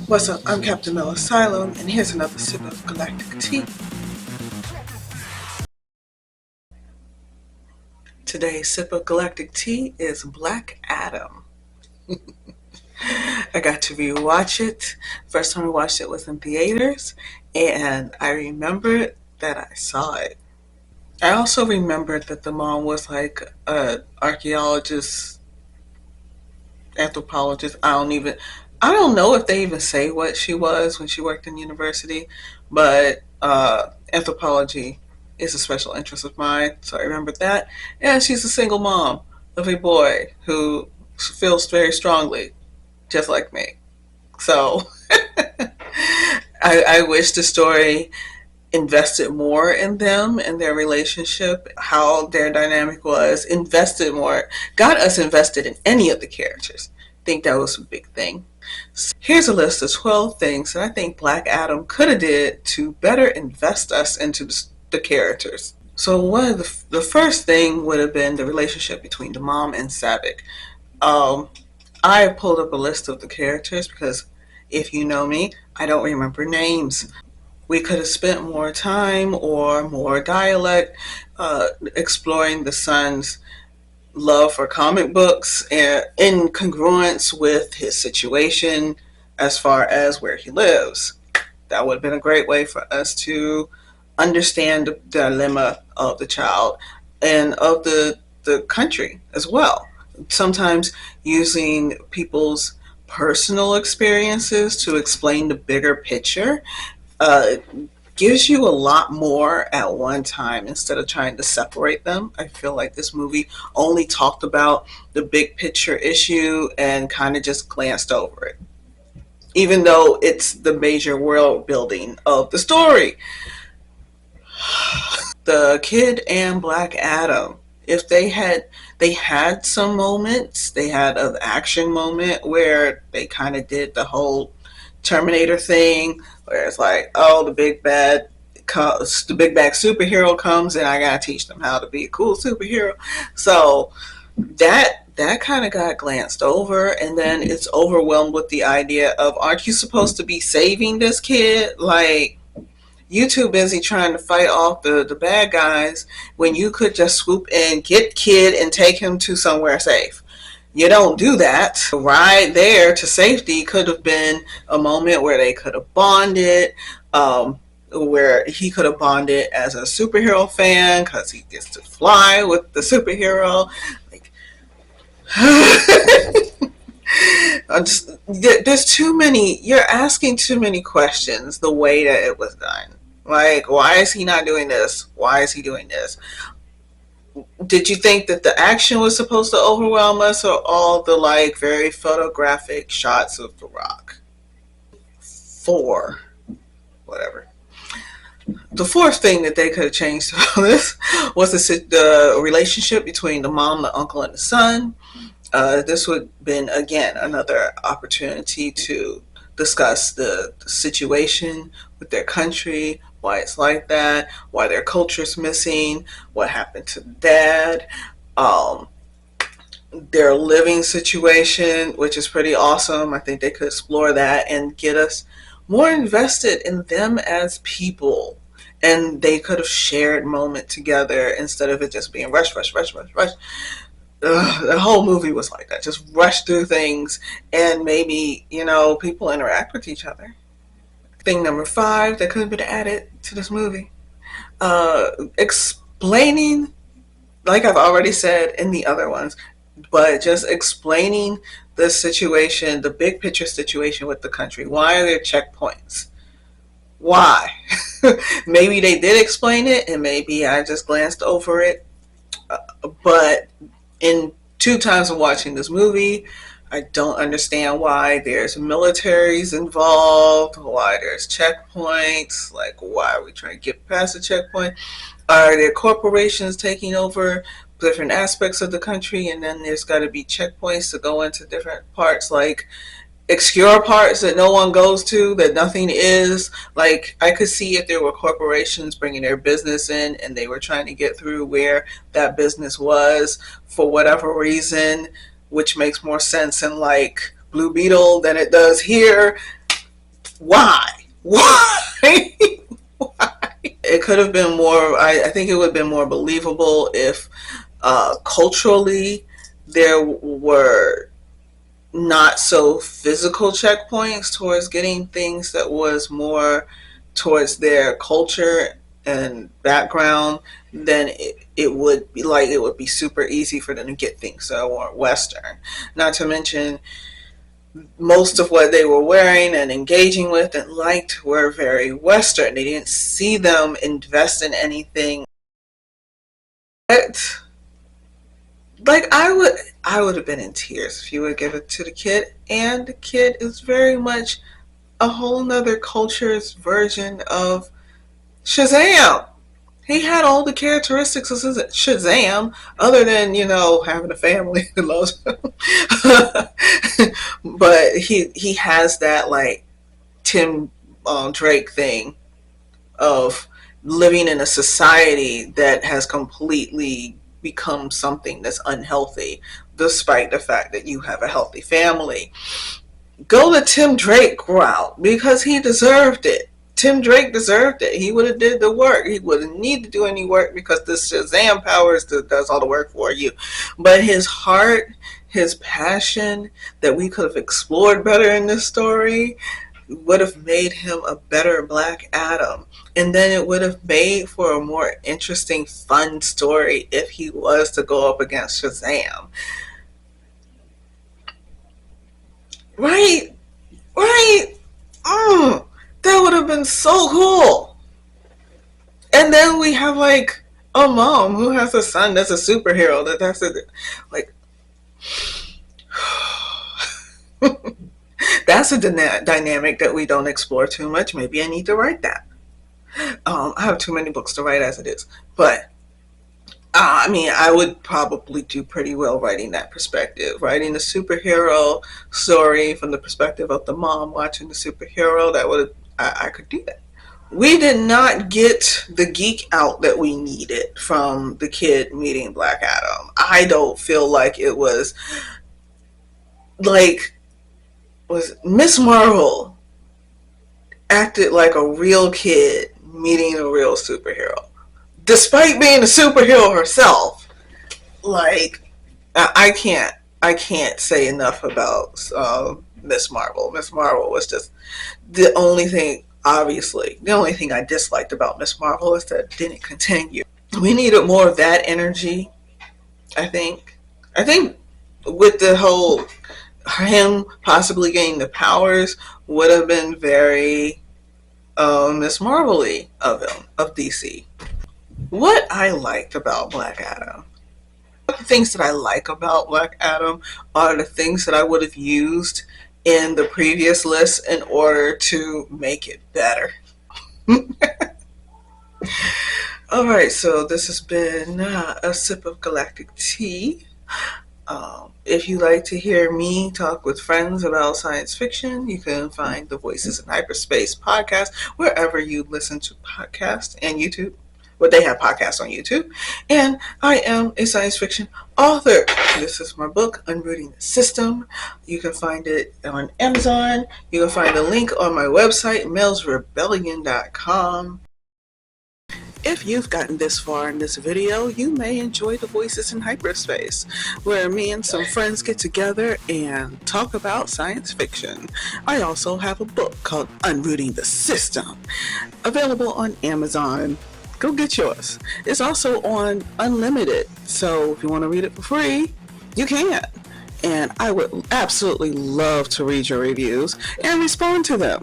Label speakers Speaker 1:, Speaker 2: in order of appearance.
Speaker 1: What's up? I'm Captain Mel Asylum, and here's another sip of Galactic tea. Today's sip of Galactic tea is Black Adam. I got to rewatch it. First time I watched it was in theaters, and I remembered that I saw it. I also remembered that the mom was like a archaeologist, anthropologist. I don't know if they even say what she was when she worked in university, but anthropology is a special interest of mine, so I remembered that. And she's a single mom of a boy who feels very strongly, just like me. So I wish the story invested more in them and their relationship, how their dynamic was, invested more, got us invested in any of the characters. I think that was a big thing. So here's a list of 12 things that I think Black Adam could have did to better invest us into the characters. So one of the first thing would have been the relationship between the mom and Savick. Um, I pulled up a list of the characters because if you know me, I don't remember names. We could have spent more time or more dialect exploring the son's love for comic books and in congruence with his situation as far as where he lives. That would have been a great way for us to understand the dilemma of the child and of the country as well. Sometimes using people's personal experiences to explain the bigger picture uh, gives you a lot more at one time instead of trying to separate them. I feel like this movie only talked about the big picture issue and kind of just glanced over it, even though it's the major world building of the story. The kid and Black Adam, if they had some moments, they had an action moment where they kind of did the whole Terminator thing, where it's like, oh, the big bad superhero comes, and I gotta teach them how to be a cool superhero. So that kind of got glanced over, and then it's overwhelmed with the idea of, aren't you supposed to be saving this kid? Like, you too busy trying to fight off the bad guys when you could just swoop in, get kid, and take him to somewhere safe. You don't do that. Right there to safety could have been a moment where they could have bonded, where he could have bonded as a superhero fan because he gets to fly with the superhero. Like, there's too many. You're asking too many questions. The way that it was done. Like, why is he not doing this? Why is he doing this? Did you think that the action was supposed to overwhelm us, or all the like very photographic shots of the rock? Four, whatever. The fourth thing that they could have changed about this was the relationship between the mom, the uncle, and the son. This would have been again another opportunity to discuss the situation with their country, why it's like that, why their culture's missing, what happened to dad, um, their living situation, which is pretty awesome. I think they could explore that and get us more invested in them as people. And they could have shared moment together instead of it just being rush, rush, rush, rush, rush. The whole movie was like that. Just rush through things, and maybe, people interact with each other. Thing number five that could have been added to this movie. Explaining, like I've already said in the other ones, but just explaining the situation, the big picture situation with the country. Why are there checkpoints? Why? Maybe they did explain it, and maybe I just glanced over it. But in 2 times of watching this movie, I don't understand why there's militaries involved, why there's checkpoints, like why are we trying to get past the checkpoint? Are there corporations taking over different aspects of the country, and then there's got to be checkpoints to go into different parts, like obscure parts that no one goes to, that nothing is. Like, I could see if there were corporations bringing their business in and they were trying to get through where that business was for whatever reason, which makes more sense in like Blue Beetle than it does here. Why? Why? Why? It could have been more, I think it would have been more believable if culturally there were not so physical checkpoints towards getting things that was more towards their culture and background, then it would be like it would be super easy for them to get things that weren't Western. Not to mention most of what they were wearing and engaging with and liked were very Western. They didn't see them invest in anything. But, like I would have been in tears if you would give it to the kid. And the kid is very much a whole nother culture's version of Shazam. He had all the characteristics of Shazam, other than, having a family that loves him. But he has that, like, Tim Drake thing of living in a society that has completely become something that's unhealthy, despite the fact that you have a healthy family. Go the Tim Drake route because he deserved it. Tim Drake deserved it. He would have did the work. He wouldn't need to do any work because the Shazam powers does all the work for you. But his heart, his passion that we could have explored better in this story would have made him a better Black Adam. And then it would have made for a more interesting, fun story if he was to go up against Shazam. Right? Right? That would have been so cool. And then we have, like, a mom who has a son that's a superhero. That's a, like, that's a dynamic that we don't explore too much. Maybe I need to write that. I have too many books to write as it is. But, I would probably do pretty well writing that perspective. Writing the superhero story from the perspective of the mom watching the superhero, I could do that. We did not get the geek out that we needed from the kid meeting Black Adam. I don't feel like it was Miss Marvel acted like a real kid meeting a real superhero. Despite being a superhero herself, like, I can't say enough about Miss Marvel. Miss Marvel was just the only thing I disliked about Miss Marvel is that it didn't continue. We needed more of that energy, I think. I think with the whole him possibly getting the powers would have been very Miss Marvel-y of him, of DC. What I liked about Black Adam. The things that I like about Black Adam are the things that I would have used in the previous list in order to make it better. Alright, so this has been a sip of Galactic tea. If you like to hear me talk with friends about science fiction, you can find the Voices in Hyperspace podcast wherever you listen to podcasts and YouTube. Well, they have podcasts on YouTube. And I am a science fiction author. This is my book, Unrooting the System. You can find it on Amazon. You can find a link on my website, melsrebellion.com. If you've gotten this far in this video, you may enjoy the Voices in Hyperspace, where me and some friends get together and talk about science fiction. I also have a book called Unrooting the System, available on Amazon. Go get yours. It's also on Unlimited, so if you want to read it for free, you can. And I would absolutely love to read your reviews and respond to them.